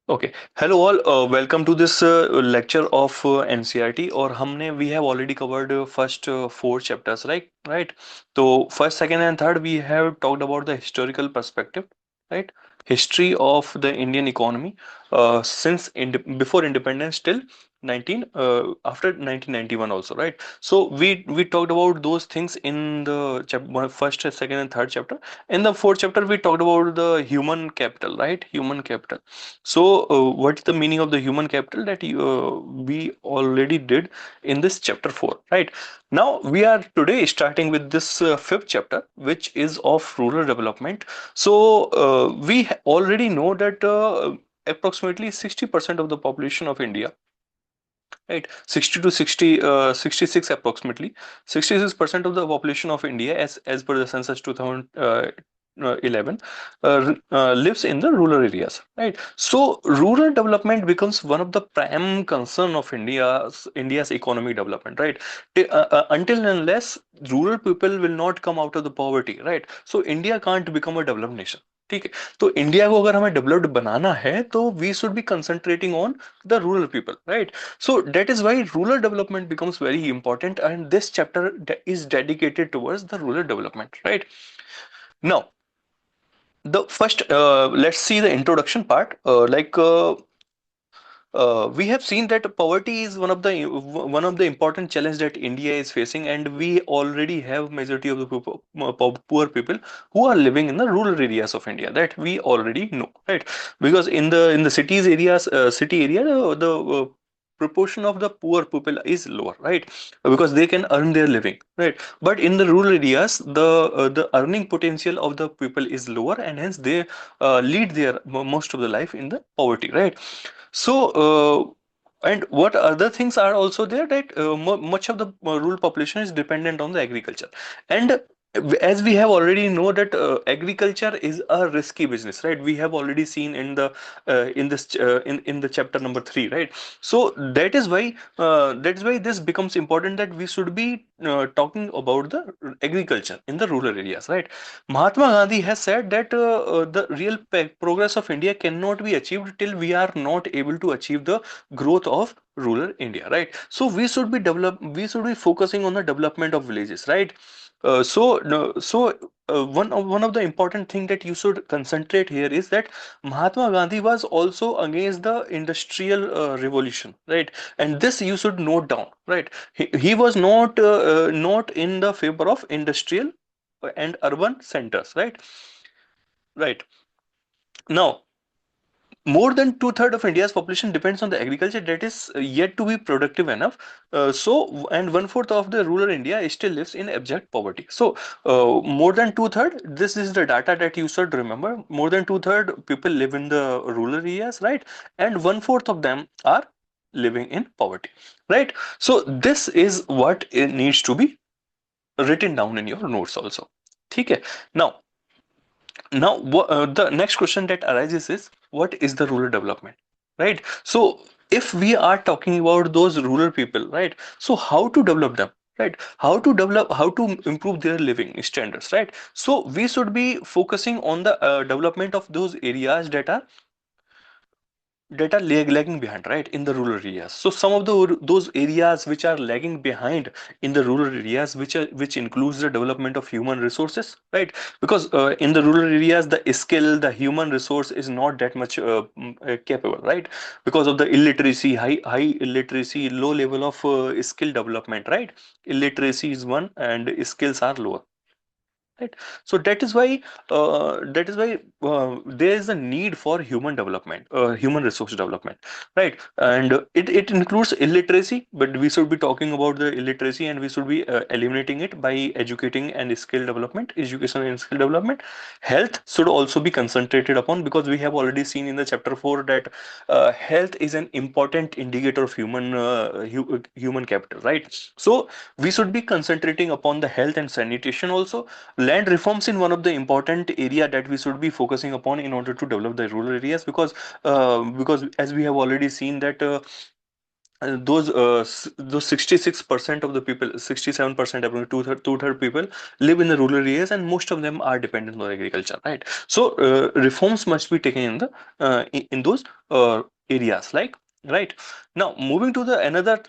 Okay. Hello all. Welcome to this lecture of NCERT. और हमने we have already covered first four chapters, right. So first, second, and third we have talked about the historical perspective, right? History of the Indian economy since before independence till 19 after 1991 also, right? So we talked about those things in the first, second, and third chapter. In the fourth chapter we talked about the human capital, right? Human capital. So, what's the meaning of the human capital that we already did in this chapter 4, right? Now, we are today starting with this fifth chapter, which is of rural development. So, we already know that approximately 60% of the population of India, right, 60 to 60 66 approximately 66% of the population of India, as per the census 2011, lives in the rural areas, right? So rural development becomes one of the prime concern of India's economic development, right? Until and unless rural people will not come out of the poverty, right? So India can't become a developed nation. ठीक है. तो India को अगर हमें developed बनाना है तो we should be concentrating on the rural people, right? So that is why rural development becomes very important, and this chapter is dedicated towards the rural development, right? Now, the first, let's see the introduction part. We have seen that poverty is one of the important challenge that India is facing, and we already have majority of the poor people who are living in the rural areas of India. That we already know, right? Because in the cities areas, city area, the proportion of the poor people is lower, right? Because they can earn their living, right? But in the rural areas, the earning potential of the people is lower, and hence they lead their most of the life in the poverty, right? So, and what other things are also there, that much of the rural population is dependent on the agriculture, and as we have already know that agriculture is a risky business, right? We have already seen in the chapter number 3, right? So that is why this becomes important, that we should be talking about the agriculture in the rural areas, right? Mahatma Gandhi has said that the real progress of India cannot be achieved till we are not able to achieve the growth of rural India, right? So we should be focusing on the development of villages, right? So no, so one of the important thing that you should concentrate here is that Mahatma Gandhi was also against the industrial revolution, right? And this you should note down, right? He was not in the favor of industrial and urban centers, right? Right. Now, more than two-thirds of India's population depends on the agriculture that is yet to be productive enough. And one-fourth of the rural India still lives in abject poverty. So, more than two-thirds, this is the data that you should remember. More than two-thirds people live in the rural areas, right? And one-fourth of them are living in poverty, right? So, this is what it needs to be written down in your notes also. Okay. Now, the next question that arises is, what is the rural development, right? So, if we are talking about those rural people, right? So, how to develop them, right? How to improve their living standards, right? So, we should be focusing on the development of those areas that are lagging behind, right, in the rural areas. So some of those areas which are lagging behind in the rural areas, which includes the development of human resources, right? Because in the rural areas, the human resource is not that much capable, right? Because of the illiteracy, high illiteracy, low level of skill development, right? Illiteracy is one, and skills are lower, right? So that is why there is a need for human development, human resource development, right? And it includes illiteracy, but we should be talking about the illiteracy, and we should be eliminating it by educating and skill development, education and skill development. Health should also be concentrated upon, because we have already seen in the chapter 4 that health is an important indicator of human capital, right? So we should be concentrating upon the health and sanitation also. Land reforms in one of the important area that we should be focusing upon in order to develop the rural areas, because as we have already seen that those 66% of the people, 67%, about two-third people live in the rural areas, and most of them are dependent on agriculture, right? So reforms must be taken in the in those areas, like, right. Now moving to the another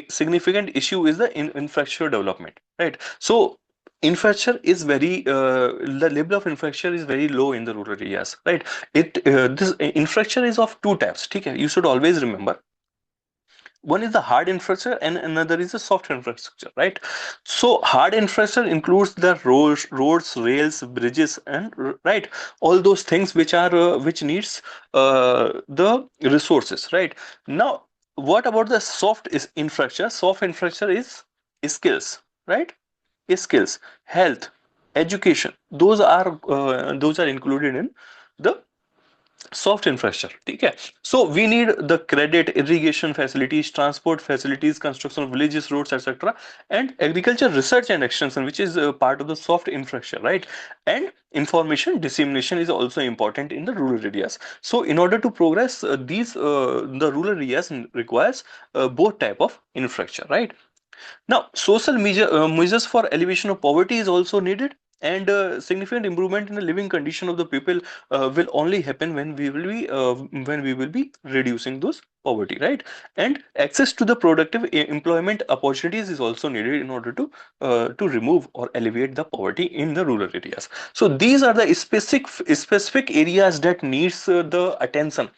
significant issue is the infrastructure development, right? So infrastructure is very the level of infrastructure is very low in the rural areas, right? This infrastructure is of two types, okay? You should always remember, one is the hard infrastructure and another is the soft infrastructure, right? So hard infrastructure includes the roads, rails, bridges, and right, all those things which are which needs the resources, right? Now what about the soft is infrastructure? Soft infrastructure is skills, right? Is skills, health, education, those are included in the soft infrastructure, ठीक है? So we need the credit, irrigation facilities, transport facilities, construction of villages, roads, etc., and agriculture research and extension, which is part of the soft infrastructure, right? And information dissemination is also important in the rural areas. So in order to progress, the rural areas requires both type of infrastructure, right? Now, social measures for alleviation of poverty is also needed, and significant improvement in the living condition of the people will only happen when we will be reducing those poverty, right? And access to the productive employment opportunities is also needed in order to remove or alleviate the poverty in the rural areas. So these are the specific areas that needs the attention,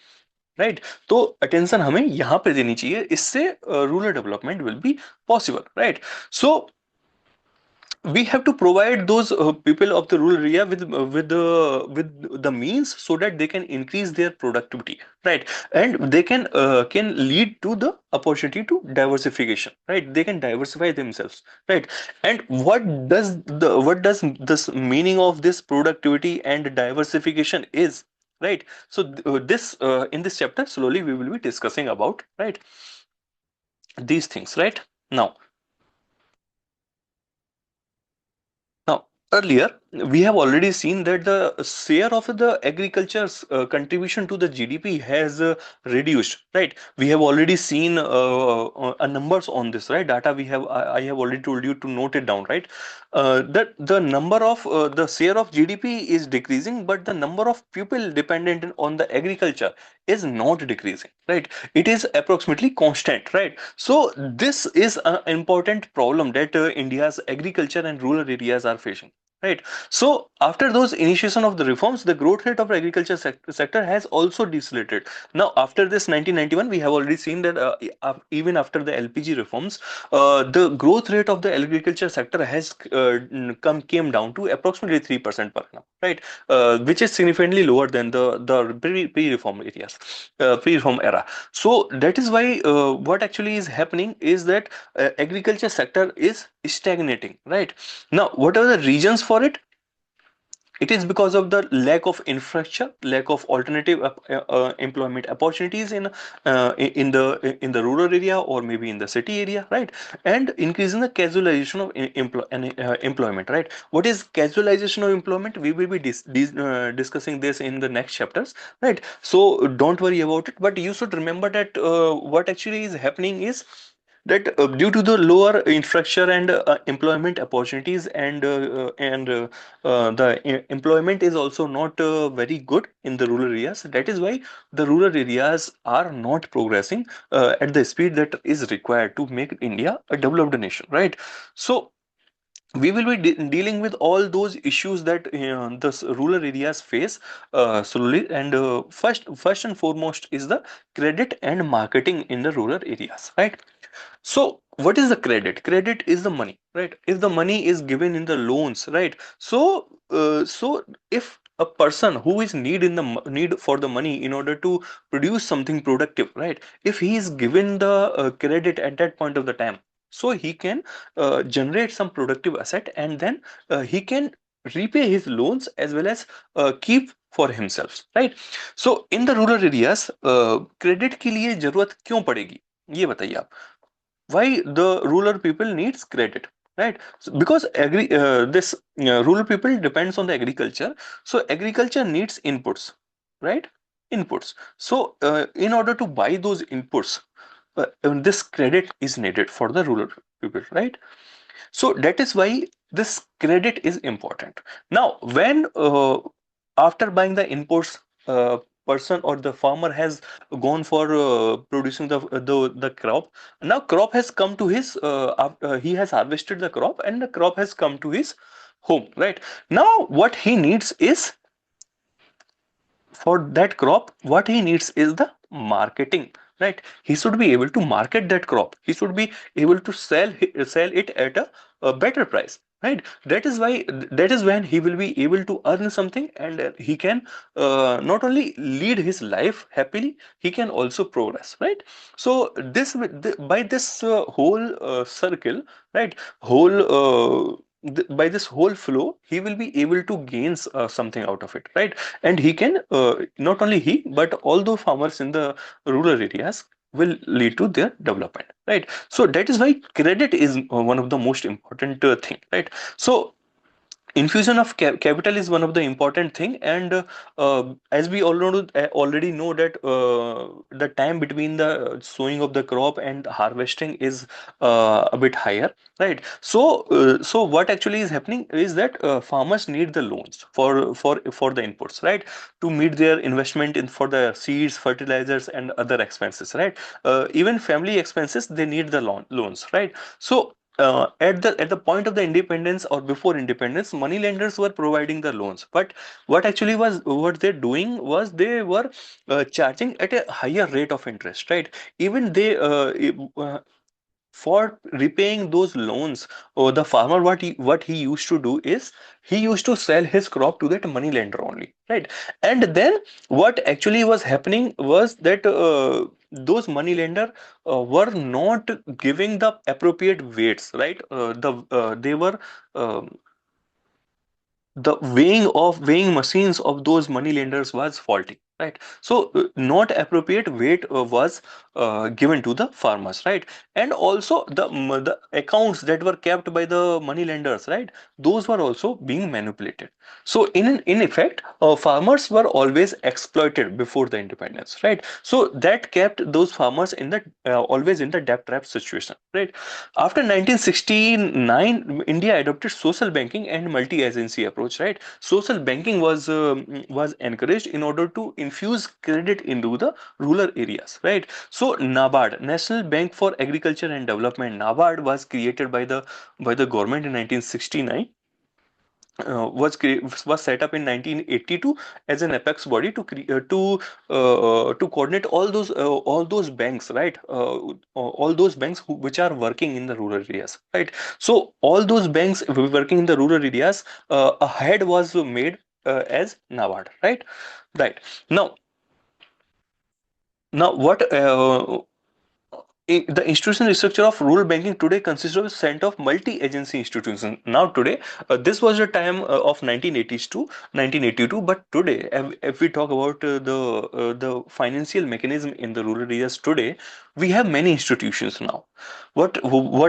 right? तो attention हमें यहाँ पे देनी चाहिए, इससे rural development will be possible, right? So we have to provide those people of the rural area with the means so that they can increase their productivity, right? And they can lead to the opportunity to diversification, right? They can diversify themselves, right? And what does this meaning of this productivity and diversification is, right? So this in this chapter slowly we will be discussing about, right, these things, right? Now, earlier, we have already seen that the share of the agriculture's contribution to the GDP has reduced, right? We have already seen numbers on this, right? Data we have, I have already told you to note it down, right? That the number of the share of GDP is decreasing, but the number of people dependent on the agriculture is not decreasing, right? It is approximately constant, right? So this is an important problem that India's agriculture and rural areas are facing, right? So after those initiation of the reforms, the growth rate of agriculture sector has also decelerated. Now after this 1991, we have already seen that even after the LPG reforms, the growth rate of the agriculture sector has came down to approximately 3% per annum, right? Which is significantly lower than the pre-reform areas, pre-reform era. So that is why what actually is happening is that agriculture sector is stagnating, right? Now what are the reasons for it? It is because of the lack of infrastructure, lack of alternative employment opportunities in the rural area or maybe in the city area, right? And increase in the casualization of employment, right? What is casualization of employment? We will be discussing this in the next chapters, right? So don't worry about it, but you should remember that what actually is happening is that due to the lower infrastructure and employment opportunities, and the employment is also not very good in the rural areas. That is why the rural areas are not progressing at the speed that is required to make India a developed nation, right? So we will be dealing with all those issues that the rural areas face slowly, and first and foremost is the credit and marketing in the rural areas, right? So what is the credit? Credit is the money, right? If the money is given in the loans, right? So if a person who is need for the money in order to produce something productive, right? If he is given the credit at that point of the time, so he can generate some productive asset, and then he can repay his loans as well as keep for himself, right? So in the rural areas credit के लिए जरूरत क्यों पड़ेगी, ये बताइए आप? Why the rural people needs credit, right? So, because this rural people depends on the agriculture, so agriculture needs inputs, right? Inputs. So in order to buy those inputs, this credit is needed for the rural people, right? So that is why this credit is important. Now, when after buying the inputs, person or the farmer has gone for producing the crop. Now, crop has come to his. He has harvested the crop, and the crop has come to his home. Right now, what he needs is, for that crop, what he needs is the marketing, right? He should be able to market that crop. He should be able to sell it at a better price, right? That is when he will be able to earn something, and he can not only lead his life happily, he can also progress, right? So by this whole circle, right, whole by this whole flow, he will be able to gain something out of it, right? And he can, not only he, but all the farmers in the rural areas will lead to their development, right? So that is why credit is one of the most important thing, right? So infusion of capital is one of the important thing, and as we already know that the time between the sowing of the crop and harvesting is a bit higher, right? So so what actually is happening is that farmers need the loans for the inputs, right, to meet their investment in for the seeds, fertilizers, and other expenses, right? Even family expenses, they need the loans, right? So at the point of the independence or before independence, money lenders were providing the loans, but what they're doing was they were charging at a higher rate of interest, right? Even they for repaying those loans, or the farmer, what he used to do is he used to sell his crop to that money lender only, right? And then what actually was happening was that those money lender were not giving the appropriate weights, right? They were the weighing machines of those money lenders was faulty, right? So not appropriate weight was given to the farmers, right? And also the accounts that were kept by the money lenders, right, those were also being manipulated. So in effect, farmers were always exploited before the independence, right? So that kept those farmers in the always in the debt trap situation, right? After 1969, India adopted social banking and multi-agency approach. Right, social banking was encouraged in order to infuse credit into the rural areas. Right, so NABARD, National Bank for Agriculture and Development, NABARD was created by the government in 1969. Was set up in 1982 as an apex body to coordinate all those banks, right? All those banks which are working in the rural areas, right? So all those banks working in the rural areas, a head was made as NABARD, right? Right. Now, what the institutional structure of rural banking today consists of a set of multi-agency institutions. Now today, this was the time of 1980s to 1982, but today, if we talk about the financial mechanism in the rural areas today, we have many institutions now. What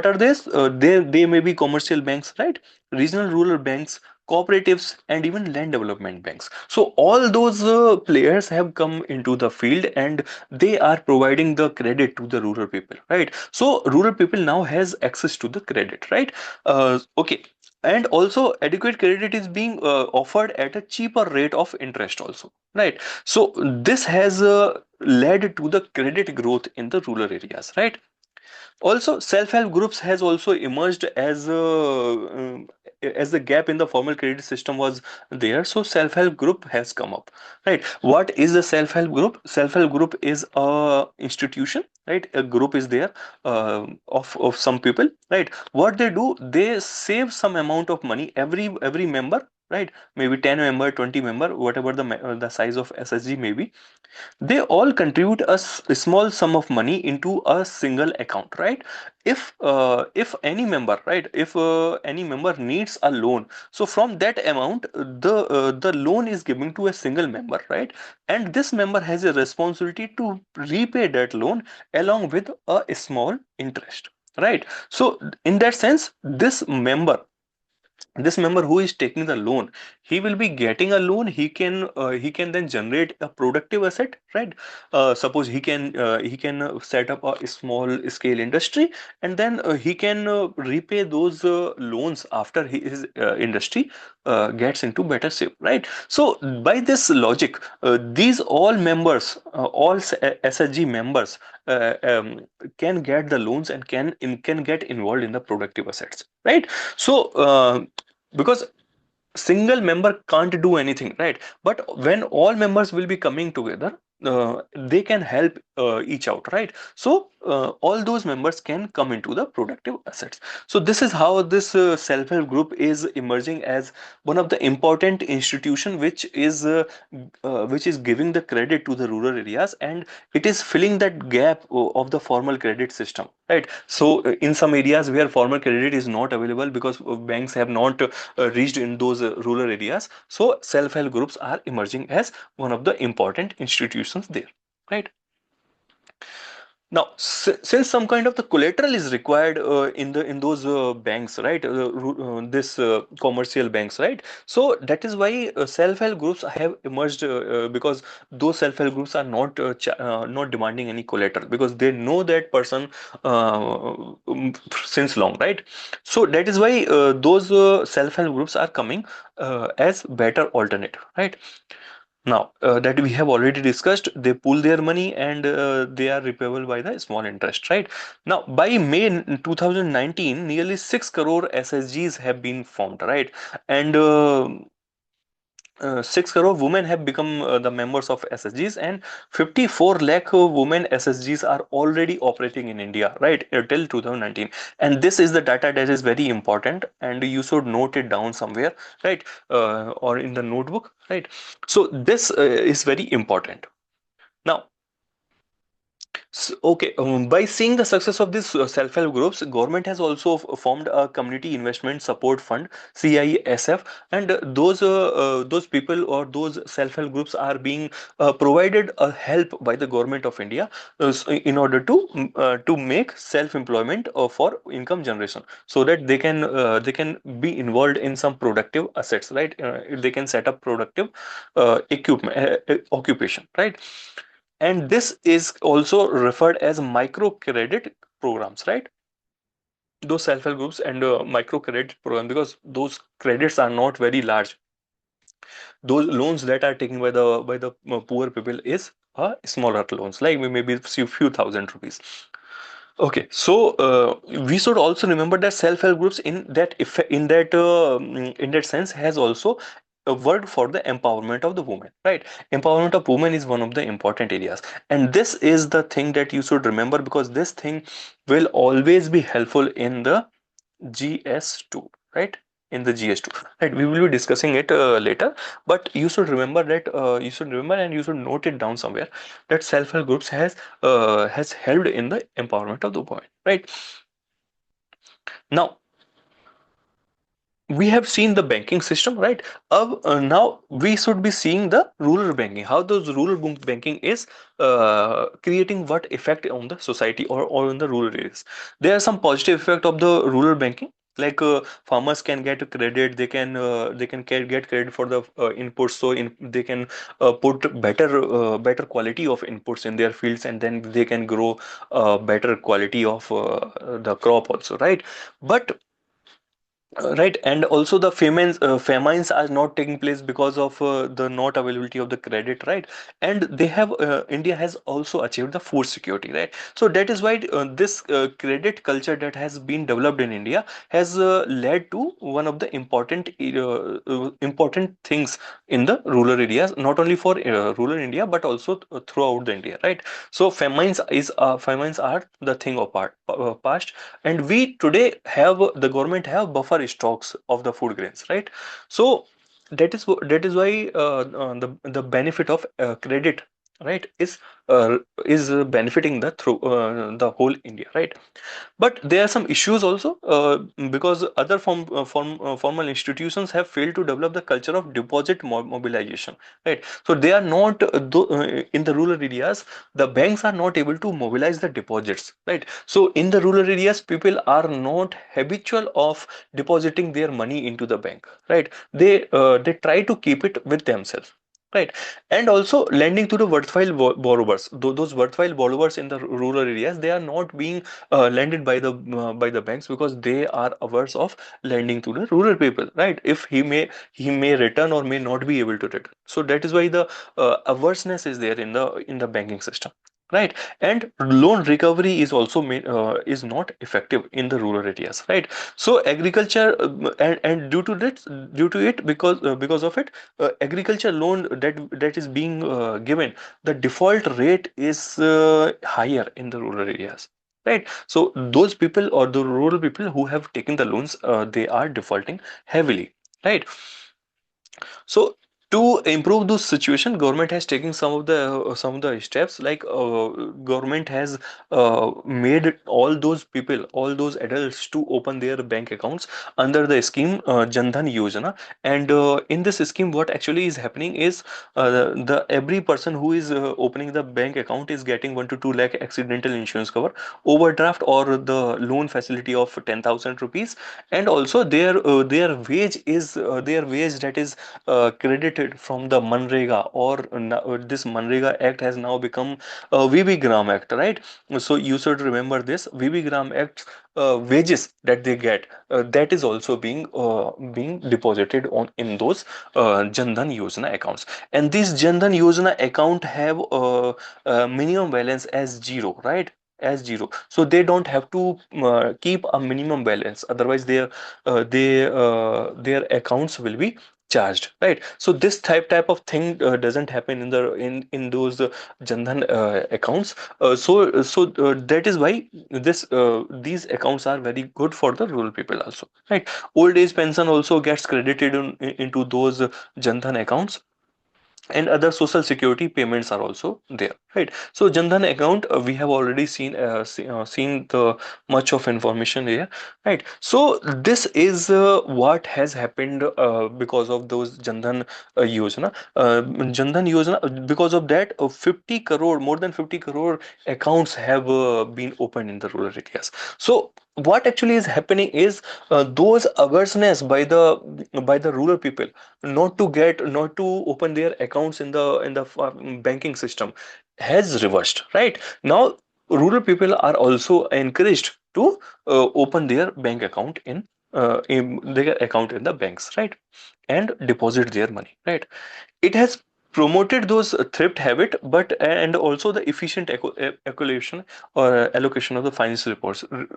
are these? They may be commercial banks, right? Regional rural banks, cooperatives, and even land development banks. So all those players have come into the field, and they are providing the credit to the rural people, right? So rural people now has access to the credit, right? Okay. And also adequate credit is being offered at a cheaper rate of interest also, right? So this has led to the credit growth in the rural areas, right? Also, self-help groups has also emerged as the gap in the formal credit system was there. So self-help group has come up, right? What is a self-help group? Self-help group is a institution, right? A group is there of some people, right? What they do, they save some amount of money every member. Right, maybe 10 member, 20 member, whatever the size of SHG may be, they all contribute a small sum of money into a single account, right? If any member, right, if any member needs a loan, so from that amount, the loan is given to a single member, right? And this member has a responsibility to repay that loan along with a small interest, right? So in that sense, this member this member who is taking the loan, he will be getting a loan. He can then generate a productive asset, right? Suppose he can set up a small scale industry, and then he can repay those loans after his industry gets into better shape, right? So by this logic, these all members, SHG members, can get the loans and can get involved in the productive assets, right? So because single member can't do anything, right? But when all members will be coming together, they can help each out, right? So all those members can come into the productive assets. So this is how this self-help group is emerging as one of the important institution which is giving the credit to the rural areas, and it is filling that gap of the formal credit system, right? So in some areas where formal credit is not available because banks have not reached in those rural areas, so self-help groups are emerging as one of the important institutions there, right? Now, since some kind of the collateral is required in those banks, right? This commercial banks, right? So that is why self-help groups have emerged, because those self-help groups are not demanding any collateral, because they know that person since long, right? So that is why those self-help groups are coming as better alternative, right? Now, that we have already discussed, they pool their money and they are repayable by the small interest, right? Now, by May 2019, nearly 6 crore SSGs have been formed, right? And 6 crore women have become the members of SSGs, and 54 lakh women SSGs are already operating in India, right, till 2019. And this is the data that is very important, and you should note it down somewhere, right, or in the notebook, right? So this is very important. Now, okay, by seeing the success of these self-help groups, government has also formed a community investment support fund, CISF, and those people or those self-help groups are being provided a help by the government of India in order to make self-employment for income generation, so that they can be involved in some productive assets, right? They can set up productive equipment occupation, right? And this is also referred as microcredit programs, right? Those self-help groups and microcredit program, because those credits are not very large. Those loans that are taken by the poor people is smaller loans, like maybe few thousand rupees. Okay, so we should also remember that self-help groups in that in that sense has also worked for the empowerment of the woman, right? Empowerment of women is one of the important areas, and this is the thing that you should remember, because this thing will always be helpful in the GS2, right? In the GS2, right? We will be discussing it later, but you should remember that you should remember and you should note it down somewhere, that self-help groups has helped in the empowerment of the women, right? Now, we have seen the banking system, right? Now we should be seeing the rural banking, how those banking is creating what effect on the society, or in the rural areas. There are some positive effect of the rural banking, like farmers can get credit, they can get credit for the inputs, so they can put better quality of inputs in their fields, and then they can grow better quality of the crop also, right? But right, and also the famines are not taking place because of the not availability of the credit, right? And they have India has also achieved the food security, right? So that is why this credit culture that has been developed in India has led to one of the important things in the rural areas, not only for rural India but also throughout the India, right? So famines are the thing of past, and we today have the government have buffer stocks of the food grains, right? So that is why the benefit of credit right, uh, is benefiting the whole India, right? But there are some issues also, because other formal institutions have failed to develop the culture of deposit mobilization, right? So they are not in the rural areas, the banks are not able to mobilize the deposits, right? So in the rural areas, people are not habitual of depositing their money into the bank, right? They try to keep it with themselves. Right, and also lending to the worthwhile borrowers. Those worthwhile borrowers in the rural areas, they are not being lended by the banks because they are averse of lending to the rural people, right? If he may return or may not be able to return, so that is why the averseness is there in the banking system, right? And loan recovery is also is not effective in the rural areas, right? So agriculture, and due to it, because of it, agriculture loan that is being given, the default rate is higher in the rural areas, right? So those people or the rural people who have taken the loans, they are defaulting heavily, right? So to improve this situation, government has taken some of the steps, like government has made all those people, all those adults to open their bank accounts under the scheme Jan Dhan Yojana. And in this scheme, what actually is happening is, the every person who is opening the bank account is getting 1 to 2 lakh accidental insurance cover, overdraft or the loan facility of 10,000 rupees, and also their wage that is credited from the Manrega, or this Manrega Act has now become VB Gram Act, right? So you should remember this VB Gram Act, wages that they get, that is also being deposited on in those Jan Dhan Yojana accounts. And this Jan Dhan Yojana account have minimum balance as zero, right? As zero, so they don't have to keep a minimum balance, otherwise their accounts will be charged, right? So this type of thing doesn't happen in those Jan Dhan accounts. That is why these accounts are very good for the rural people also, right? Old age pension also gets credited into those Jan Dhan accounts, and other social security payments are also there, right? So Jan Dhan account, we have already seen the much of information here, right? So this is what has happened because of those Jan Dhan Yojana. Jan Dhan Yojana, because of that, 50 crore, more than 50 crore accounts have been opened in the rural areas. So what actually is happening is, those awareness by the rural people not to open their accounts in the banking system has reversed, right? Now rural people are also encouraged to open their bank account in their account in the banks, right? And deposit their money, right? It has promoted those thrift habit, but and also the efficient accumulation or allocation of the financial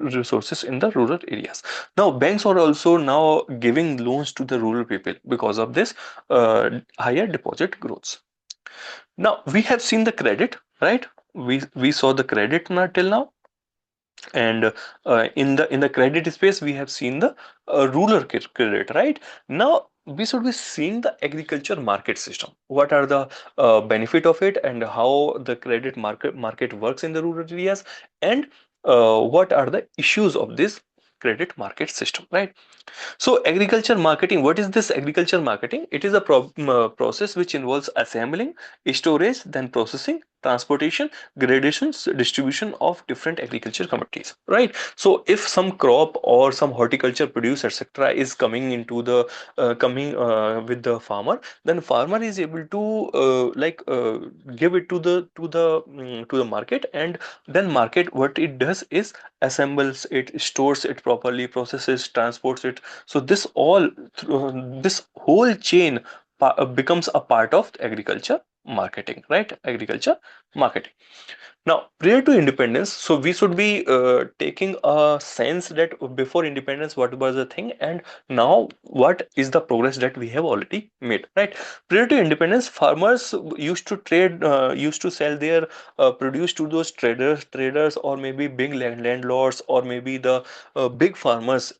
resources in the rural areas. Now banks are also now giving loans to the rural people because of this higher deposit growths. Now we have seen the credit, right? We saw the credit now till now, and in the credit space we have seen the rural credit, right? Now we should be seeing the agriculture market system, what are the benefit of it, and how the credit market works in the rural areas, and what are the issues of this credit market system, right? So agriculture marketing, what is this agriculture marketing? It is a process which involves assembling, storage, then processing, transportation, gradations, distribution of different agriculture commodities, right? So if some crop or some horticulture produce, etc., is coming into the coming with the farmer, then farmer is able to give it to the market, and then market, what it does is assembles it, stores it properly, processes, transports it. So this whole chain becomes a part of agriculture marketing, right? Agriculture marketing. Now, prior to independence, so we should be taking a sense that before independence, what was the thing, and now what is the progress that we have already made, right? Prior to independence, farmers used to sell their produce to those traders, or maybe big landlords, or maybe the big farmers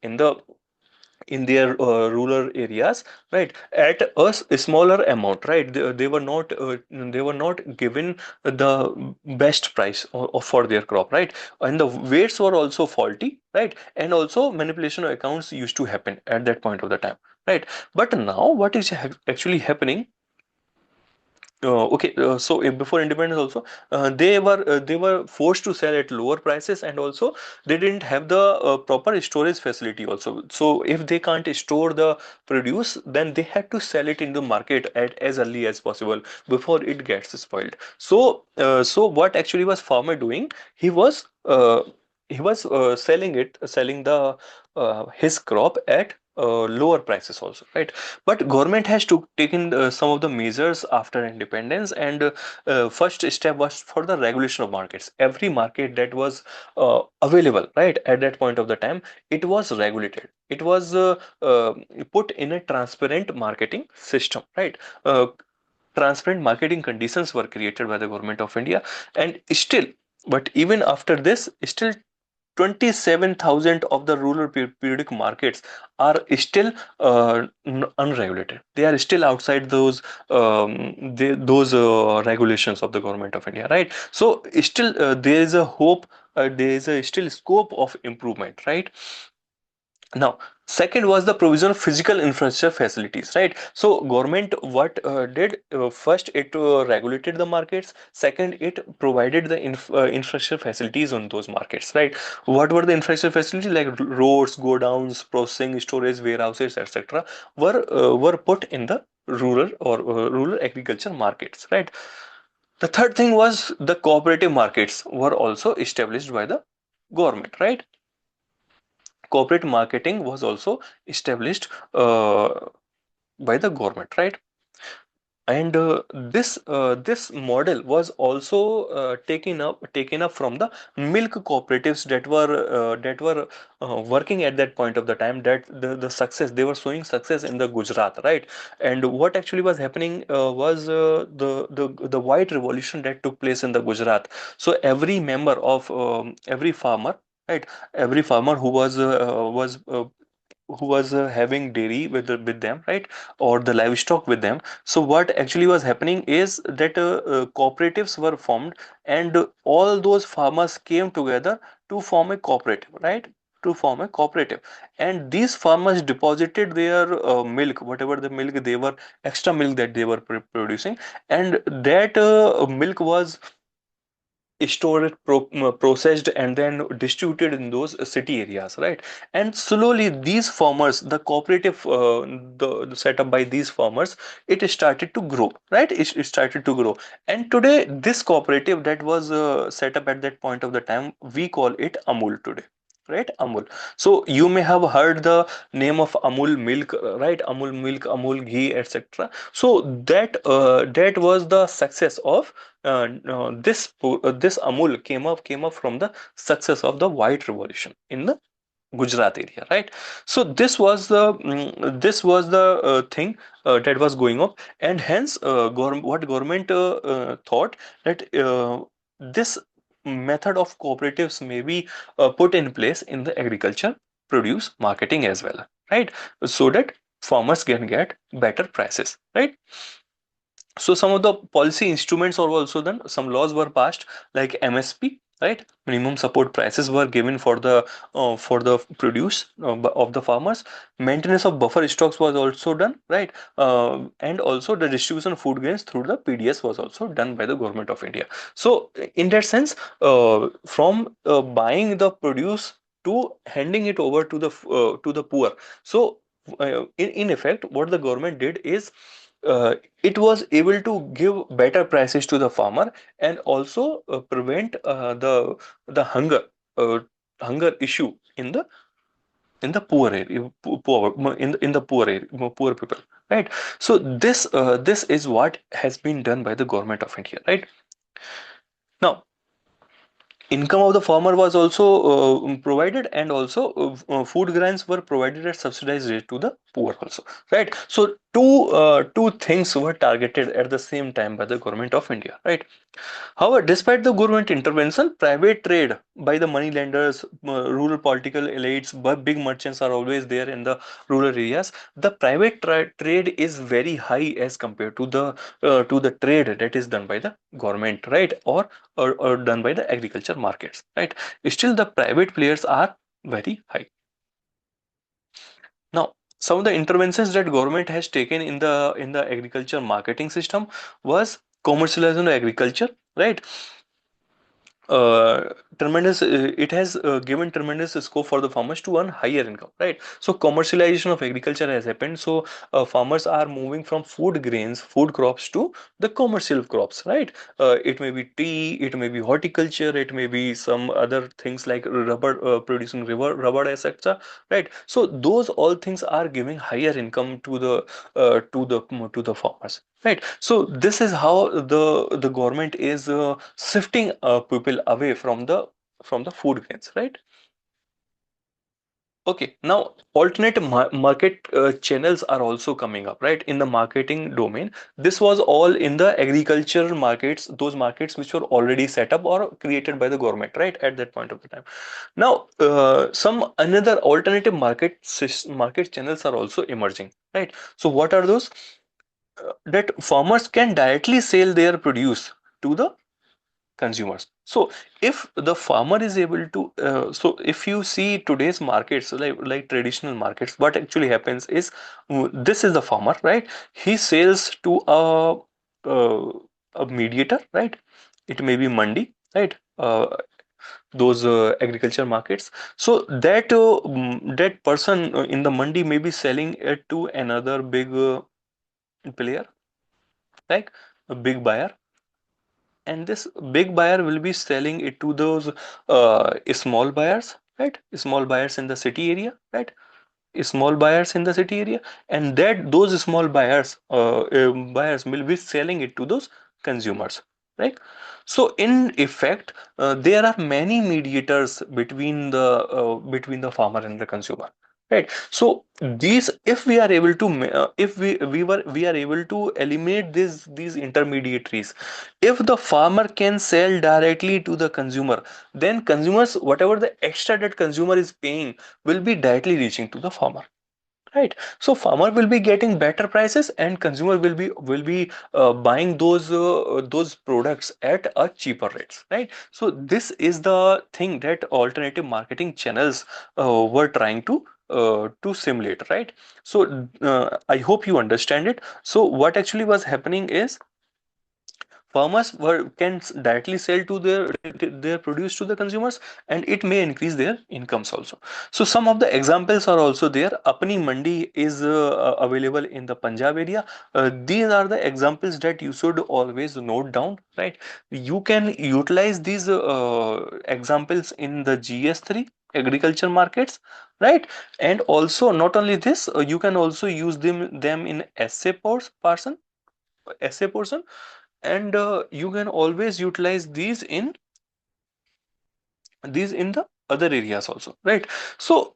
in their rural areas, right, at a smaller amount, right. They were not given the best price for their crop, right, and the weights were also faulty, right, and also manipulation of accounts used to happen at that point of the time, right. But now what is actually happening? Before independence also, they were forced to sell at lower prices, and also they didn't have the proper storage facility also. So if they can't store the produce, then they had to sell it in the market at as early as possible before it gets spoiled. So what actually was farmer doing? He was selling the his crop at lower prices also, right? But government has taken some of the measures after independence, and first step was for the regulation of markets. Every market that was available, right, at that point of the time, it was regulated. It was put in a transparent marketing system, right? Transparent marketing conditions were created by the government of India, and still, but even after this, still 27,000 of the rural periodic markets are still unregulated. They are still outside those regulations of the government of India, right? So still there is a hope. There is a still scope of improvement, right? Now, second was the provision of physical infrastructure facilities, right? So, government what did first, it regulated the markets. Second, it provided the infrastructure facilities on those markets, right? What were the infrastructure facilities? Like roads, go downs, processing, storage, warehouses, etc. Were put in the rural agriculture markets, right? The third thing was the cooperative markets were also established by the government, right? Corporate marketing was also established by the government, right? And this model was also taken up from the milk cooperatives that were working at that point of the time, that the success they were showing success in the Gujarat, right? And what actually was happening was the white revolution that took place in the Gujarat. So every member of every farmer, right, every farmer who was having dairy with them, right, or the livestock with them. So what actually was happening is that cooperatives were formed, and all those farmers came together to form a cooperative, right, to form a cooperative. And these farmers deposited their milk, whatever the milk they were, extra milk that they were producing, and that milk was stored, processed, and then distributed in those city areas, right? And slowly these farmers, the cooperative the set up by these farmers, it started to grow, right? It started to grow, and today this cooperative that was set up at that point of the time, we call it Amul today, right? Amul. So you may have heard the name of Amul milk, right? Amul milk, Amul ghee, etc. So that was the success of this Amul came up from the success of the white revolution in the Gujarat area, right? So this was the thing that was going on, and hence what government thought that this method of cooperatives may be put in place in the agriculture produce marketing as well, right? So that farmers can get better prices, right? So some of the policy instruments are also done. Some laws were passed, like MSP, right? Minimum support prices were given for the produce of the farmers. Maintenance of buffer stocks was also done, right? And also the distribution of food grains through the PDS was also done by the government of India. So in that sense, from buying the produce to handing it over to the poor. So in effect, what the government did is it was able to give better prices to the farmer, and also prevent the uh, hunger issue in the poor area, in the poor area, poor people, right? So this is what has been done by the government of India, right? Now, income of the farmer was also provided, and also food grains were provided at subsidized rate to the poor also, right? So two things were targeted at the same time by the government of India, right? However, despite the government intervention, private trade by the money lenders, rural political elites, but big merchants are always there in the rural areas. The private trade is very high as compared to the trade that is done by the government, right? Or done by the agriculture markets, right? Still, the private players are very high. Now, some of the interventions that government has taken in the agriculture marketing system was commercialization of agriculture, right? Tremendous It has given tremendous scope for the farmers to earn higher income, right? So commercialization of agriculture has happened. So farmers are moving from food grains, food crops to the commercial crops, right? It may be tea, it may be horticulture, it may be some other things like rubber, producing rubber, etc., right? So those all things are giving higher income to the farmers, right? So this is how the government is shifting people away from the food grains, right? Okay, now alternate market channels are also coming up, right? In the marketing domain, this was all in the agricultural markets, those markets which were already set up or created by the government, right? At that point of the time. Now, some another alternative market channels are also emerging, right? So what are those? That farmers can directly sell their produce to the consumers. So if the farmer is able to so if you see today's markets, like traditional markets, what actually happens is, this is the farmer, right? He sells to uh, a mediator, right? It may be mandi, right? Those agriculture markets. So that person in the mandi may be selling it to another big player, like a big buyer, and this big buyer will be selling it to those small buyers, right? Small buyers in the city area, right? Small buyers in the city area, and that those small buyers will be selling it to those consumers, right? So in effect, there are many mediators between the farmer and the consumer, right? So these, if we are able to if we are able to eliminate these intermediaries, if the farmer can sell directly to the consumer, then consumers, whatever the extra that consumer is paying, will be directly reaching to the farmer, right? So farmer will be getting better prices, and consumer will be buying those products at a cheaper rates, right? So this is the thing that alternative marketing channels were trying to simulate, right? So I hope you understand it. So what actually was happening is, farmers can directly sell to their produce to the consumers, and it may increase their incomes also. So some of the examples are also there. Apni mandi is available in the Punjab area. These are the examples that you should always note down, right? You can utilize these examples in the GS3 agriculture markets, right? And also, not only this, you can also use them in essay portion, and you can always utilize these in the other areas also, right? So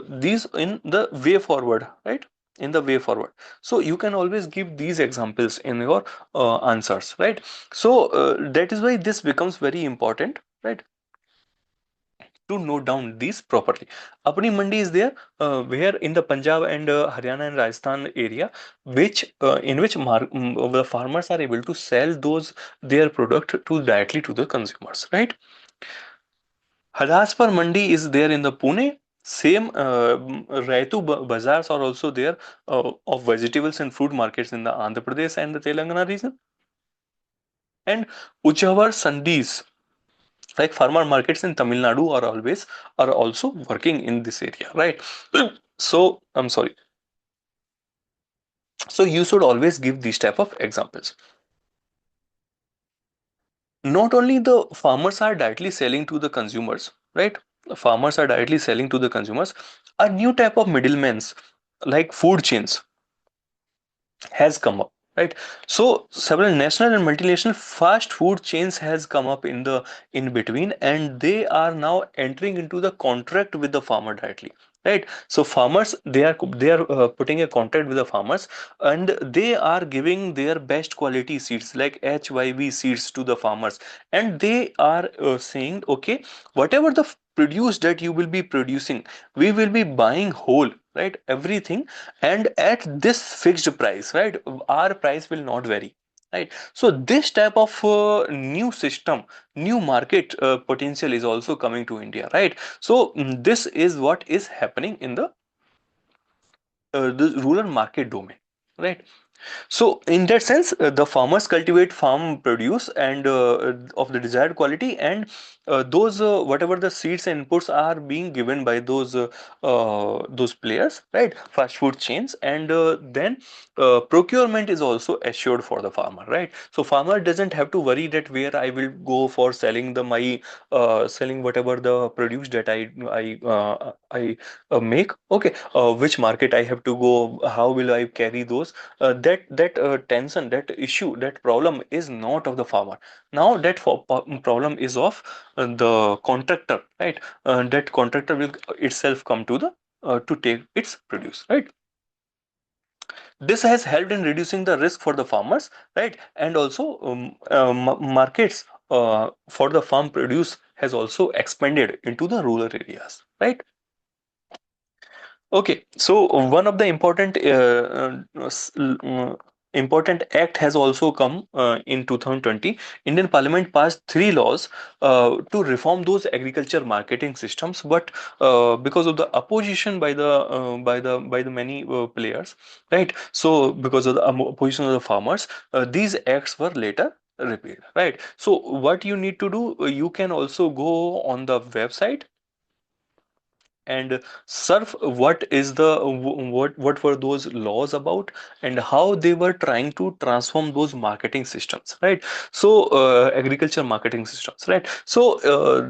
these in the way forward, right? In the way forward, so you can always give these examples in your answers, right? So that is why this becomes very important, right, to note down these properly. Apni mandi is there, where in the Punjab and Haryana and Rajasthan area, which in which the farmers are able to sell those their product to directly to the consumers, right? Hadaspar mandi is there in the Pune. Same Raitu bazaars are also there of vegetables and fruit markets in the Andhra Pradesh and the Telangana region. And Uchawar Sandis, like farmer markets in Tamil Nadu, are also working in this area, right? So I'm sorry. So you should always give these type of examples. Not only the farmers are directly selling to the consumers, right? The farmers are directly selling to the consumers. A new type of middlemen, like food chains, has come up, right? So several national and multinational fast food chains has come up in the in between, and they are now entering into the contract with the farmer directly, right? So farmers, they are putting a contract with the farmers, and they are giving their best quality seeds like HYV seeds to the farmers, and they are saying, okay, whatever the produce that you will be producing, we will be buying whole, right, everything, and at this fixed price, right, our price will not vary, right? So this type of new system, new market potential is also coming to India, right? So this is what is happening in the rural market domain, right? So, in that sense, the farmers cultivate farm produce and of the desired quality, and those whatever the seeds and inputs are being given by those players, right? Fast food chains, and then procurement is also assured for the farmer, right? So, farmer doesn't have to worry that where I will go for selling the my selling whatever the produce that I make. Okay, which market I have to go? How will I carry those? That tension, that issue, that problem is not of the farmer. Now that problem is of the contractor, right? That contractor will itself come to the to take its produce, right? This has helped in reducing the risk for the farmers, right? And also markets for the farm produce has also expanded into the rural areas, right? Okay, so one of the important act has also come in 2020. Indian Parliament passed three laws to reform those agriculture marketing systems, but because of the opposition by the many players, right? So because of the opposition of the farmers, these acts were later repealed, right? So what you need to do, you can also go on the website and surf what is the what were those laws about and how they were trying to transform those marketing systems, right? So agriculture marketing systems, right? So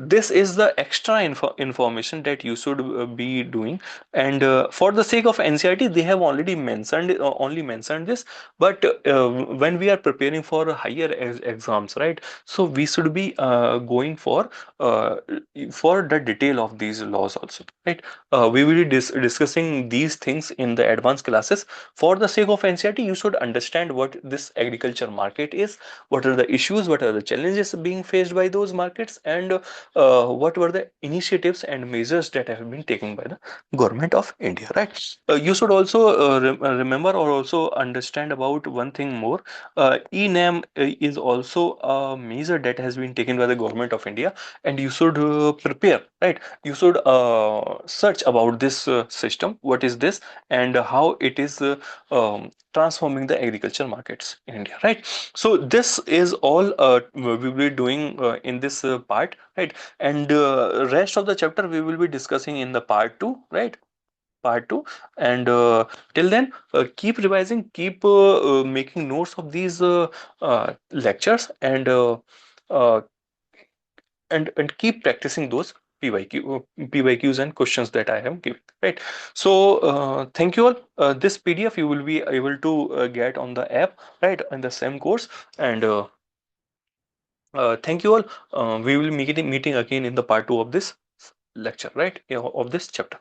this is the extra information that you should be doing, and for the sake of NCERT they have already mentioned only mentioned this, but when we are preparing for higher exams, right, so we should be going uh, for the detail of these laws also, right? We will be discussing these things in the advanced classes. For the sake of NCERT, you should understand what this agriculture market is, what are the issues, what are the challenges being faced by those markets, and what were the initiatives and measures that have been taken by the government of India, right? You should also remember or also understand about one thing more. E-NAM is also a measure that has been taken by the government of India, and you should prepare, right? You should search about this system, what is this, and how it is transforming the agriculture markets in India, right? So this is all we will be doing in this part, right? And rest of the chapter we will be discussing in the part 2, right? Part 2. And till then, keep revising, keep making notes of these lectures, uh, and keep practicing those PYQs and questions that I have given, right? So thank you all. This PDF you will be able to get on the app, right, in the same course. And thank you all. We will meeting again in the part 2 of this lecture, right, of this chapter.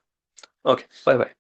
Okay, bye bye.